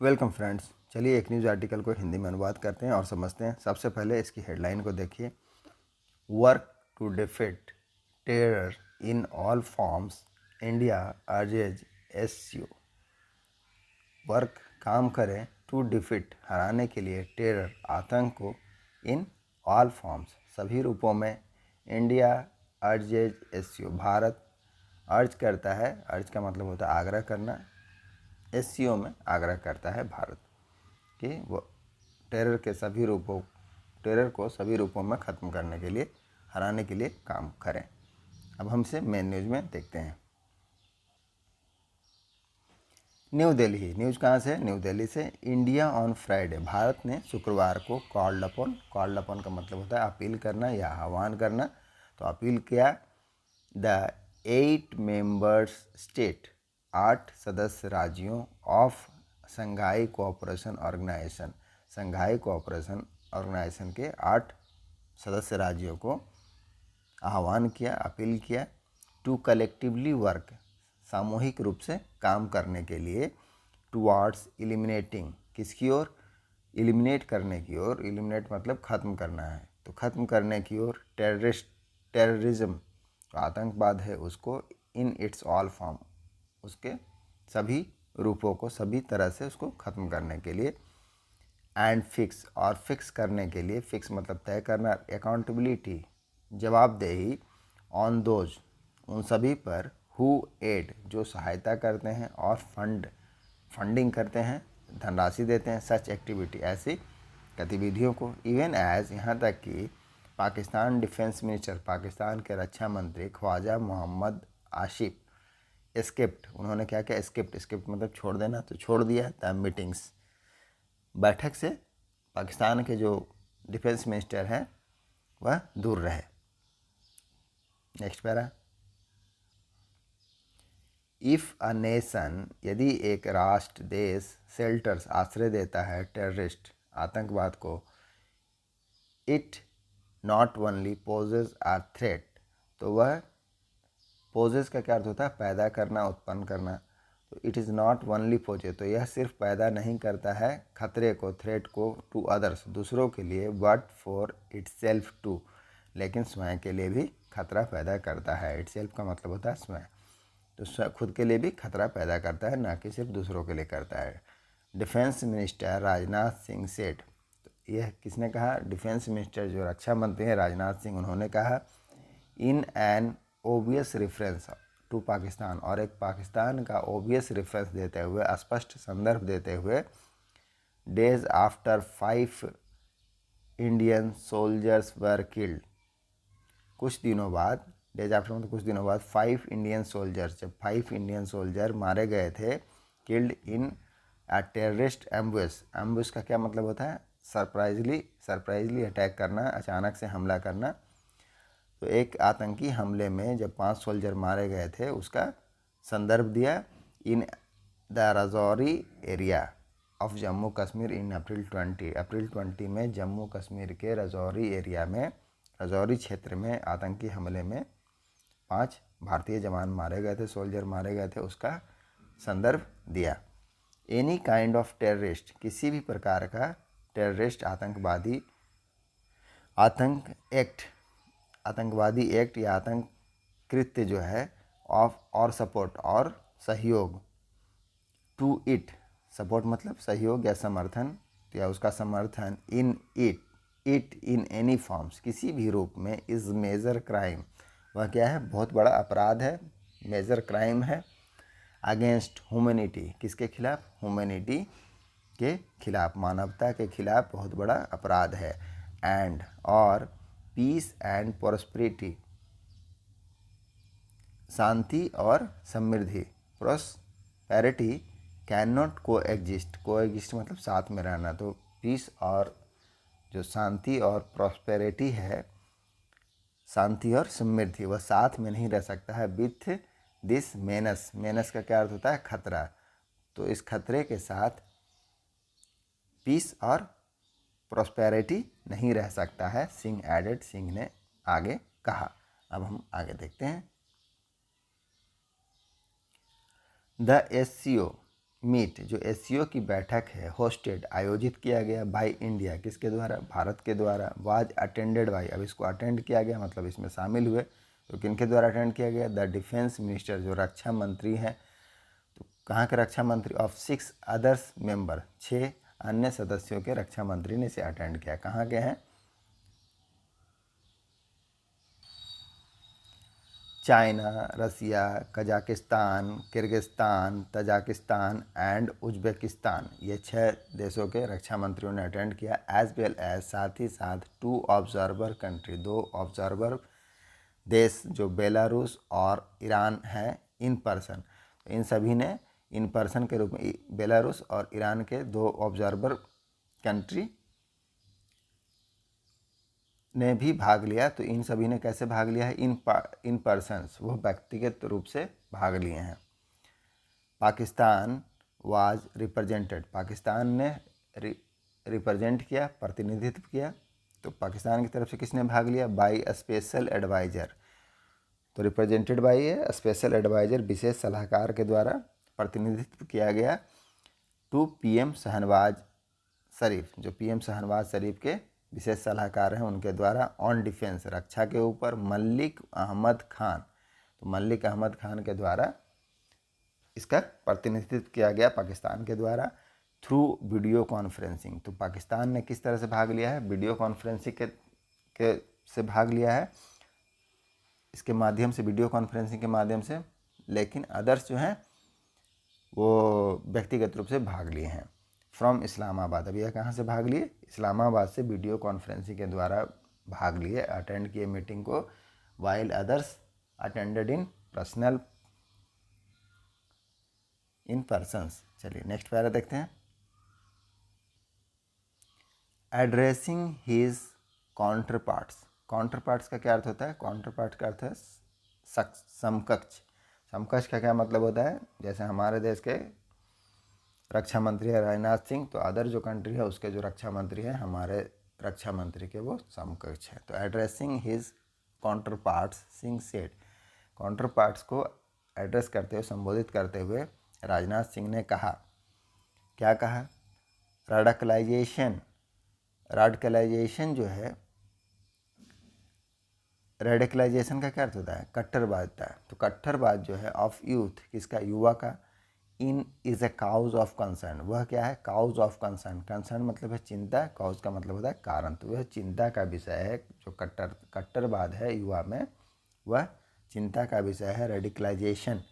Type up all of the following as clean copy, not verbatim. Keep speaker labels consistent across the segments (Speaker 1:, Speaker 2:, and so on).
Speaker 1: Welcome friends. चलिए एक news article को हिंदी में अनुवाद करते हैं और समझते हैं। सबसे पहले इसकी हेडलाइन को देखिए। Work to defeat terror in all forms, India urges SCO. Work काम करें, टू डिफीट हराने के लिए, टेरर आतंक को, इन ऑल फॉर्म्स सभी रूपों में, इंडिया अर्जेज एससीओ भारत अर्ज करता है। अर्ज का मतलब होता है आग्रह करना। एससीओ में आग्रह करता है भारत कि वो टेरर को सभी रूपों में ख़त्म करने के लिए, हराने के लिए काम करें। अब हम इसे मेन न्यूज़ में देखते हैं। न्यू दिल्ली। न्यूज़ कहाँ से? न्यू दिल्ली से। इंडिया ऑन फ्राइडे, भारत ने शुक्रवार को कॉल्ड अपॉन का मतलब होता है अपील करना या आह्वान करना। तो अपील किया द 8 मेंबर्स स्टेट, 8 सदस्य राज्यों of Shanghai cooperation organisation, Shanghai cooperation organisation के 8 सदस्य राज्यों को आह्वान किया, अपील किया टू कलेक्टिवली वर्क, सामूहिक रूप से काम करने के लिए, टुवार्ड्स एलिमिनेटिंग, किसकी ओर? एलिमिनेट करने की ओर। एलिमिनेट मतलब ख़त्म करना है, तो ख़त्म करने की ओर। टेररिज्म तो आतंकवाद है, उसको इन इट्स ऑल फॉर्म, उसके सभी रूपों को, सभी तरह से उसको ख़त्म करने के लिए। एंड फिक्स, और फिक्स करने के लिए। फिक्स मतलब तय करना। अकाउंटेबिलिटी जवाबदेही। ऑन दोज उन सभी पर, हु एड जो सहायता करते हैं, और फंडिंग करते हैं, धनराशि देते हैं, सच एक्टिविटी ऐसी गतिविधियों को। इवन एज यहाँ तक कि पाकिस्तान डिफेंस मिनिस्टर, पाकिस्तान के रक्षा मंत्री ख्वाजा मोहम्मद आसिफ एस्केप्ट, उन्होंने क्या किया? एस्केप्ट मतलब छोड़ देना, तो छोड़ दिया द मीटिंग्स, बैठक से पाकिस्तान के जो डिफेंस मिनिस्टर हैं वह दूर रहे। Next para. If a nation, यदि एक राष्ट्र, देश, शेल्टर्स आश्रय देता है, टेररिस्ट आतंकवाद को, it not only poses a threat, तो वह पोजेज का क्या अर्थ होता है? पैदा करना, उत्पन्न करना। तो इट इज़ नॉट ओनली पोजे, तो यह सिर्फ पैदा नहीं करता है खतरे को, थ्रेट को, टू अदर्स दूसरों के लिए, बट फॉर इटसेल्फ टू, लेकिन स्वयं के लिए भी खतरा पैदा करता है। इटसेल्फ का मतलब होता है स्वयं, तो खुद के लिए भी खतरा पैदा करता है, ना कि सिर्फ दूसरों के लिए करता है। डिफेंस मिनिस्टर राजनाथ सिंह सेठ, तो यह किसने कहा? डिफेंस मिनिस्टर जो रक्षा मंत्री हैं राजनाथ सिंह, उन्होंने कहा in an obvious reference to Pakistan, और एक पाकिस्तान का ओबियस रेफरेंस देते हुए, स्पष्ट संदर्भ देते हुए, days after 5 Indian soldiers were killed, कुछ दिनों बाद, डेज आफ्टर मतलब कुछ दिनों बाद, 5 इंडियन सोल्जर्स, जब 5 इंडियन सोल्जर मारे गए थे, killed in a terrorist ambush. Ambush का क्या मतलब होता है? सरप्राइजली अटैक करना, अचानक से हमला करना। तो एक आतंकी हमले में जब 5 सोल्जर मारे गए थे, उसका संदर्भ दिया in the Rajouri area of Jammu Kashmir in April 20 में जम्मू कश्मीर के राजौरी एरिया में, राजौरी क्षेत्र में आतंकी हमले में 5 भारतीय जवान मारे गए थे, सोल्जर मारे गए थे, उसका संदर्भ दिया। एनी काइंड ऑफ टेररिस्ट, किसी भी प्रकार का टेररिस्ट, आतंकवादी एक्ट या आतंक कृत्य जो है, ऑफ और सपोर्ट और सहयोग, टू इट, सपोर्ट मतलब सहयोग या समर्थन, या उसका समर्थन, in it in any forms, किसी भी रूप में, इज़ मेजर क्राइम, वह क्या है? बहुत बड़ा अपराध है, मेजर क्राइम है। अगेंस्ट ह्यूमैनिटी, किसके खिलाफ? ह्यूमैनिटी के खिलाफ, मानवता के खिलाफ बहुत बड़ा अपराध है। एंड और पीस एंड प्रॉस्पेरिटी, शांति और समृद्धि, प्रॉस्पेरिटी कैन नॉट को एग्जिस्ट मतलब साथ में रहना। तो पीस और जो शांति और प्रॉस्पेरिटी है, शांति और समृद्धि, वह साथ में नहीं रह सकता है विथ दिस मेनस का क्या अर्थ होता है? खतरा। तो इस खतरे के साथ पीस और प्रॉस्पेरिटी नहीं रह सकता है, सिंह एडेड, सिंह ने आगे कहा। अब हम आगे देखते हैं। द एससीओ मीट जो एससीओ की बैठक है होस्टेड आयोजित किया गया बाय इंडिया किसके द्वारा, भारत के द्वारा, वाज अटेंडेड बाय, अब इसको अटेंड किया गया मतलब इसमें शामिल हुए, तो किनके द्वारा अटेंड किया गया, द डिफेंस मिनिस्टर जो रक्षा मंत्री हैं, तो कहाँ के रक्षा मंत्री, ऑफ 6 अदर्स मेंबर, 6 अन्य सदस्यों के रक्षा मंत्री ने इसे अटेंड किया, कहाँ के हैं, China, Russia, Kazakhstan, Kyrgyzstan, Tajikistan and Uzbekistan, ये 6 देशों के रक्षा मंत्रियों ने अटेंड किया, एज वेल एज साथ ही साथ 2 ऑब्जर्वर कंट्री, 2 ऑब्जर्वर देश जो बेलारूस और ईरान है इन पर्सन, तो इन सभी ने इन पर्सन के रूप में बेलारूस और ईरान के 2 ऑब्जर्वर कंट्री ने भी भाग लिया, तो इन सभी ने कैसे भाग लिया है, इन पर्सन्स, वो व्यक्तिगत रूप से भाग लिए हैं। पाकिस्तान वाज रिप्रेजेंटेड, पाकिस्तान ने रिप्रेजेंट किया, प्रतिनिधित्व किया, तो पाकिस्तान की तरफ से किसने भाग लिया, बाई अ स्पेशल एडवाइज़र, तो represented by a special adviser, विशेष सलाहकार के द्वारा प्रतिनिधित्व किया गया, टू पीएम शहनवाज शरीफ, जो पीएम शहनवाज शरीफ के विशेष सलाहकार हैं उनके द्वारा, ऑन डिफेंस रक्षा के ऊपर, मलिक अहमद खान, तो मलिक अहमद खान के द्वारा इसका प्रतिनिधित्व किया गया पाकिस्तान के द्वारा, थ्रू वीडियो कॉन्फ्रेंसिंग, तो पाकिस्तान ने किस तरह से भाग लिया है, वीडियो कॉन्फ्रेंसिंग के से भाग लिया है, इसके माध्यम से, वीडियो कॉन्फ्रेंसिंग के माध्यम से, लेकिन अदर्स जो हैं वो व्यक्तिगत रूप से भाग लिए हैं। फ्रॉम इस्लामाबाद, अब यह कहाँ से भाग लिए, इस्लामाबाद से वीडियो कॉन्फ्रेंसिंग के द्वारा भाग लिए, अटेंड किए मीटिंग को, वाइल अदर्स अटेंडेड इन पर्सन्स। चलिए नेक्स्ट पैरा देखते हैं। एड्रेसिंग हिज काउंटर पार्ट्स का क्या अर्थ होता है, काउंटर पार्ट का अर्थ है समकक्ष, समकक्ष का क्या मतलब होता है, जैसे हमारे देश के रक्षा मंत्री है राजनाथ सिंह, तो अदर जो कंट्री है उसके जो रक्षा मंत्री है हमारे रक्षा मंत्री के वो समकक्ष है। तो addressing his counter parts Singh said, counter parts को एड्रेस करते हुए, संबोधित करते हुए राजनाथ सिंह ने कहा, क्या कहा, रेडिकलाइजेशन जो है, रेडिकलाइजेशन का क्या अर्थ होता है, कट्टरवादिता, तो कट्टरवाद जो है ऑफ यूथ, किसका, युवा का, in is a cause of concern, वह क्या है, काउज ऑफ कंसर्न, कंसर्न मतलब है चिंता, काउज का मतलब होता है कारण, तो वह चिंता का विषय है, जो कट्टरवाद है युवा में वह चिंता का विषय है, radicalisation,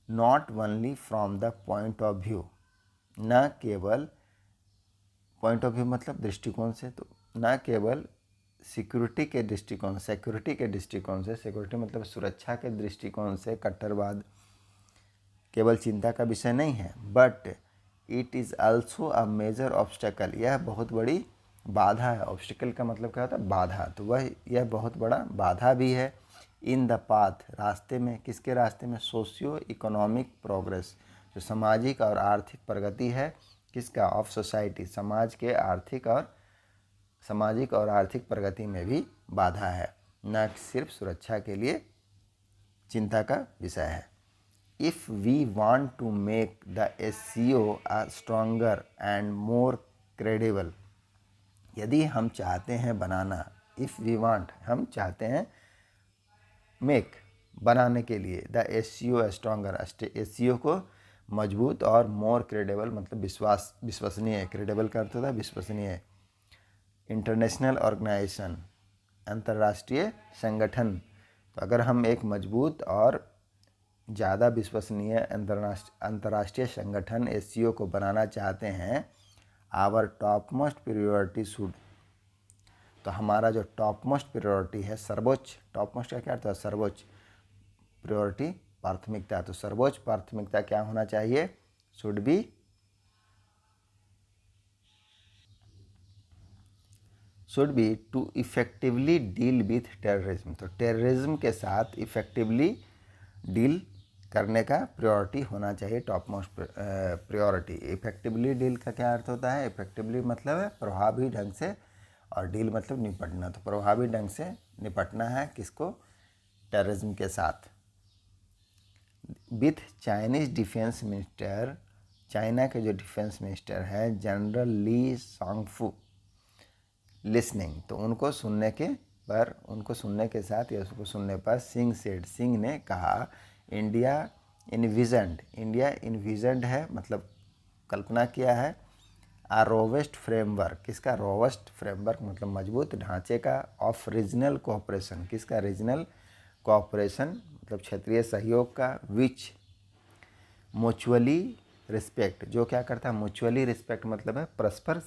Speaker 1: not only from the point of view, न केवल पॉइंट ऑफ व्यू मतलब दृष्टिकोण से, तो न केवल सिक्योरिटी के दृष्टिकोण से, सिक्योरिटी मतलब सुरक्षा के दृष्टिकोण से कट्टरवाद केवल चिंता का विषय नहीं है, but it is also a major obstacle, यह बहुत बड़ी बाधा है, ऑब्स्टेकल का मतलब क्या होता है, बाधा, तो वह यह बहुत बड़ा बाधा भी है, इन द पाथ, रास्ते में, किसके रास्ते में, सोशियो इकोनॉमिक प्रोग्रेस, जो सामाजिक और आर्थिक प्रगति है, किसका, ऑफ सोसाइटी, सामाजिक और आर्थिक प्रगति में भी बाधा है, न सिर्फ सुरक्षा के लिए चिंता का विषय है। If we want to make the SCO a stronger and more credible, यदि हम चाहते हैं बनाना, इफ़ वी वांट, हम चाहते हैं, मेक, बनाने के लिए, द SCO स्ट्रॉन्गर, SCO को मजबूत और मोर क्रेडिबल मतलब विश्वसनीय, क्रेडिबल का अर्थ होता है विश्वसनीय, इंटरनेशनल ऑर्गेनाइजेशन, अंतर्राष्ट्रीय संगठन, तो अगर हम एक मजबूत और ज़्यादा विश्वसनीय अंतर्राष्ट्रीय संगठन SCO को बनाना चाहते हैं, our top most priority should, तो हमारा जो टॉप मोस्ट प्रियोरिटी है, सर्वोच्च, टॉप मोस्ट का क्या अर्थ है, सर्वोच्च, प्रियोरिटी प्राथमिकता, तो सर्वोच्च प्राथमिकता क्या होना चाहिए, should be to effectively deal with terrorism, तो टेररिज्म के साथ इफेक्टिवली डील करने का प्रायोरिटी होना चाहिए, top most priority. Effectively deal का क्या अर्थ होता है, इफेक्टिवली मतलब है प्रभावी ढंग से, और डील मतलब निपटना, तो प्रभावी ढंग से निपटना है किसको, टेररिज्म के साथ। With Chinese defence minister China के जो डिफेंस मिनिस्टर हैं जनरल ली सांगफू लिसनिंग, तो उनको सुनने के साथ या उसको सुनने पर सिंह ने कहा इंडिया इन्विजनड है, मतलब कल्पना किया है, आ रोबस्ट फ्रेमवर्क, किसका रोबस्ट फ्रेमवर्क मतलब मजबूत ढांचे का, ऑफ रीजनल कोऑपरेशन, किसका रीजनल कोऑपरेशन मतलब क्षेत्रीय सहयोग का, विच म्यूचुअली रिस्पेक्ट, जो क्या करता है, म्यूचुअली रिस्पेक्ट मतलब है परस्पर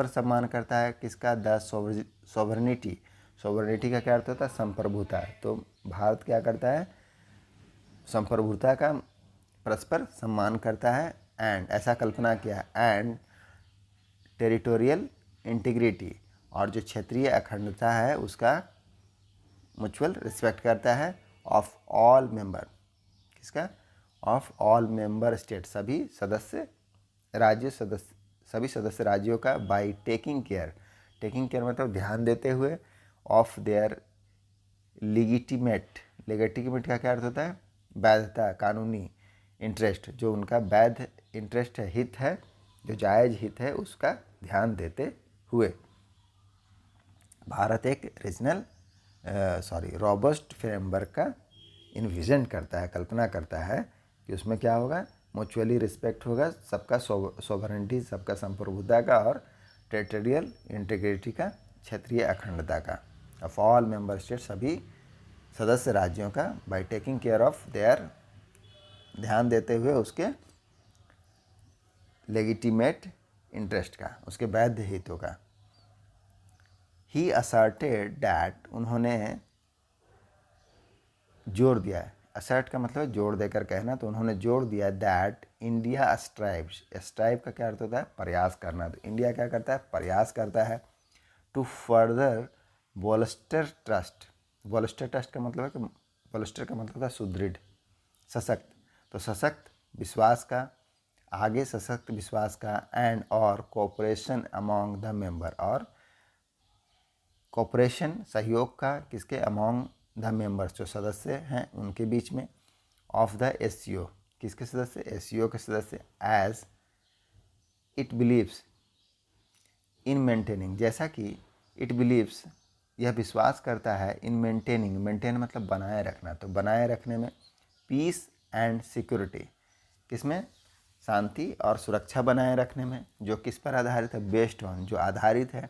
Speaker 1: सम्मान करता है, किसका, द सोवरेनिटी का क्या अर्थ होता है, संप्रभुता। तो भारत क्या करता है, संप्रभुता का परस्पर सम्मान करता है, एंड ऐसा कल्पना किया, एंड टेरिटोरियल इंटीग्रिटी, और जो क्षेत्रीय अखंडता है उसका म्यूचुअल रिस्पेक्ट करता है, ऑफ ऑल मेंबर, किसका, ऑफ ऑल मेंबर स्टेट, सभी सदस्य राज्यों का, बाय टेकिंग केयर मतलब ध्यान देते हुए, ऑफ देयर लेगिटिमेट का क्या अर्थ होता है, वैधता, कानूनी, इंटरेस्ट, जो उनका वैध इंटरेस्ट है, हित है, जो जायज़ हित है उसका ध्यान देते हुए भारत एक रॉबस्ट फ्रेमवर्क का इन्विजन करता है, कल्पना करता है कि उसमें क्या होगा, म्यूचुअली रिस्पेक्ट होगा, सबका सोवरेनिटी, सबका संप्रभुता का, और टेरिटोरियल इंटीग्रिटी का, क्षेत्रीय अखंडता का, ऑफ ऑल मेंबर स्टेट, सभी सदस्य राज्यों का, by taking care of their, ध्यान देते हुए उसके लेगिटिमेट इंटरेस्ट का, उसके वैध हितों का। ही असर्टेड दैट, उन्होंने जोर दिया है, असर्ट का मतलब जोर देकर कहना, तो उन्होंने जोर दिया दैट इंडिया स्ट्राइव का क्या अर्थ होता है, प्रयास करना, तो इंडिया क्या करता है, प्रयास करता है, टू फर्दर बोलस्टर ट्रस्ट का मतलब है कि बोलस्टर का मतलब है सुदृढ़, सशक्त, तो सशक्त विश्वास का, आगे सशक्त विश्वास का, एंड और कोऑपरेशन अमॉन्ग द मेंबर, और कोऑपरेशन सहयोग का, किसके, अमॉन्ग द मेंबर्स, जो सदस्य हैं उनके बीच में, ऑफ द एससीओ, किसके सदस्य, एससीओ के सदस्य, as it believes in maintaining, जैसा कि इट बिलीव्स यह विश्वास करता है, इन मेंटेन मतलब बनाए रखना, तो बनाए रखने में, पीस एंड सिक्योरिटी, किसमें, शांति और सुरक्षा बनाए रखने में, जो किस पर आधारित है, बेस्ड ऑन, जो आधारित है,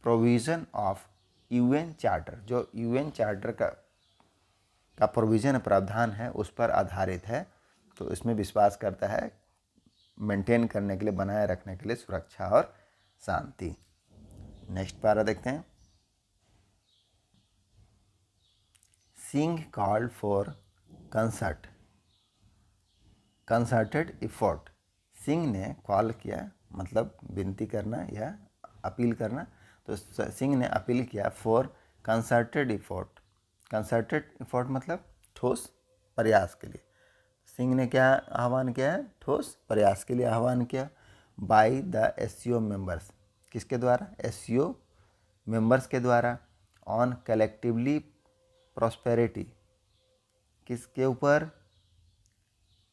Speaker 1: प्रोविज़न ऑफ यूएन चार्टर, जो यूएन चार्टर का प्रोविज़न प्रावधान है उस पर आधारित है, तो इसमें विश्वास करता है मेंटेन करने के लिए, बनाए रखने के लिए सुरक्षा और शांति। नेक्स्ट पारा देखते हैं। Singh called for concerted effort, Singh ने कॉल किया मतलब विनती करना या अपील करना, तो सिंह ने अपील किया फॉर कंसर्टेड इफोर्ट मतलब ठोस प्रयास के लिए, सिंह ने क्या आह्वान किया है, ठोस प्रयास के लिए आह्वान किया, बाय द एससीओ मेंबर्स, किसके द्वारा, एससीओ मेंबर्स के द्वारा, ऑन कलेक्टिवली प्रॉस्पेरिटी, किसके ऊपर,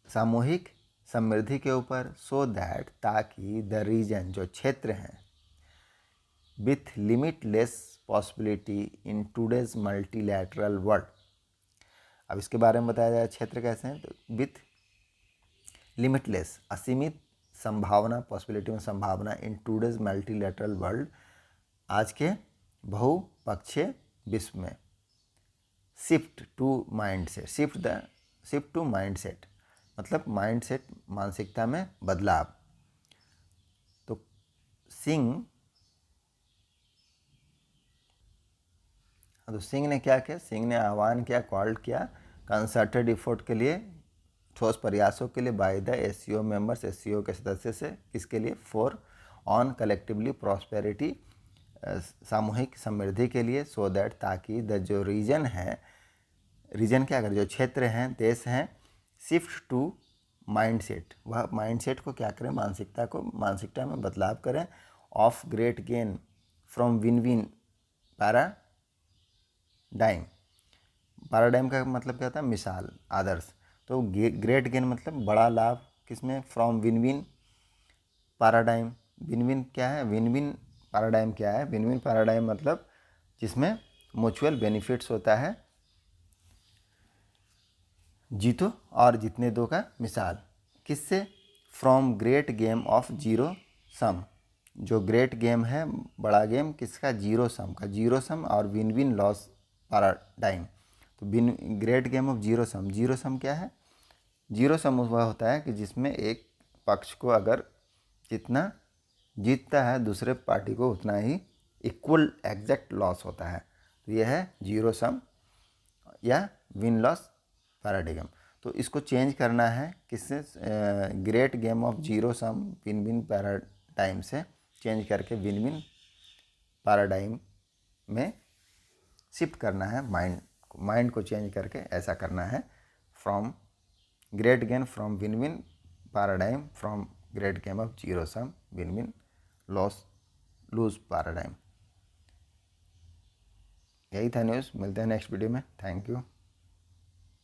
Speaker 1: सामूहिक समृद्धि के ऊपर, सो दैट, ताकि द रीजन, जो क्षेत्र हैं, with limitless possibility in today's multilateral world, अब इसके बारे में बताया जाए क्षेत्र कैसे हैं, तो विथ लिमिटलेस, असीमित संभावना, पॉसिबिलिटी में संभावना, इन टूडेज मल्टीलैटरल वर्ल्ड, आज के बहुपक्षीय विश्व में, शिफ्ट टू माइंडसेट मतलब माइंडसेट, मानसिकता में बदलाव, तो सिंह ने क्या किया, सिंह ने आह्वान किया, कॉल किया कंसर्टेड इफोर्ट के लिए, ठोस प्रयासों के लिए, by the SCO members, SCO के सदस्य से, किसके लिए, फॉर ऑन कलेक्टिवली प्रॉस्पेरिटी, सामूहिक समृद्धि के लिए, सो दैट, ताकि द जो रीजन क्या करे, जो क्षेत्र हैं, देश हैं, शिफ्ट टू माइंडसेट, वह माइंडसेट को क्या करें, मानसिकता में बदलाव करें, of great gain from win paradigm का मतलब क्या होता है, मिसाल, आदर्श, तो ग्रेट गेन मतलब बड़ा लाभ किसमें, from win win paradigm. Win win क्या है, विन विन पैराडाइम क्या है, विन विन पैराडाइम मतलब जिसमें म्यूचुअल बेनिफिट्स होता है, जीतो और जीतने दो का मिसाल। किससे, from great game of zero sum. जो ग्रेट गेम है, बड़ा गेम किसका, जीरो सम का, जीरो सम और विन विन लॉस पैराडाइम। तो win great game of zero sum, zero sum क्या है, जीरो सम वह होता है कि जिसमें एक पक्ष को अगर जितना जीतता है दूसरे पार्टी को उतना ही इक्वल एग्जैक्ट लॉस होता है। तो यह है जीरो सम या विन लॉस पैराडिगम। तो इसको चेंज करना है किससे, great game of zero sum win win paradigm से चेंज करके विन विन पैराडाइम में शिफ्ट करना है माइंड को चेंज करके ऐसा करना है। From great gain from win win paradigm, from great game of zero sum win win loose paradigm. यही था न्यूज़, मिलते हैं नेक्स्ट वीडियो में। Thank you.